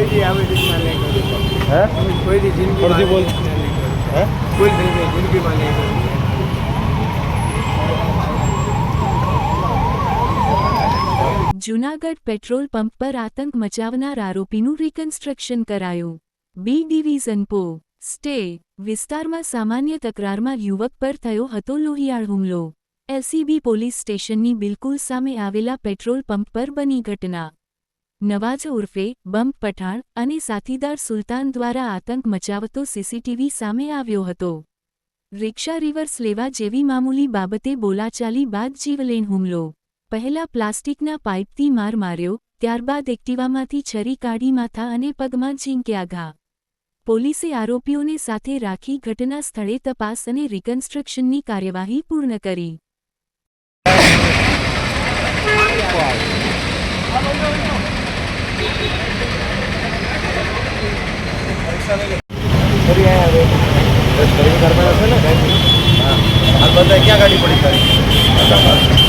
કોઈ દી આવી રીતના નહીં કરું. હે કોઈ દી જિંદગી ફરીથી બોલ. હે કોઈ દી જિંદગીમાં નહીં કરું. જૂનાગઢ પેટ્રોલ પંપ પર આતંક મચાવનાર આરોપીનું રિકન્સ્ટ્રક્શન કરાયું. બી ડિવિઝન પો. સ્ટે વિસ્તારમાં સામાન્ય તકરારમાં યુવક પર થયો હતો લોહિયાળ હુમલો. એલસીબી પોલીસ સ્ટેશનની બિલકુલ સામે આવેલા પેટ્રોલ પંપ પર બની ઘટના. નવાઝ ઉર્ફે બમ્પ પઠાણ અને સાથીદાર સુલતાન દ્વારા આતંક મચાવતો સીસીટીવી સામે આવ્યો હતો. રિક્ષા રિવર્સ લેવા જેવી મામૂલી બાબતે બોલાચાલી બાદ જીવલેણ હુમલો. પહેલા પ્લાસ્ટિકના પાઇપથી માર માર્યો, ત્યારબાદ એક્ટિવામાંથી છરી કાઢી માથા અને પગમાં ઝીંક્યા ઘા. પોલીસે આરોપીઓને સાથે રાખી ઘટના સ્થળે તપાસ અને રિકન્સ્ટ્રક્શનની કાર્યવાહી પૂર્ણ કરી. ક્યાં ગાડી પડી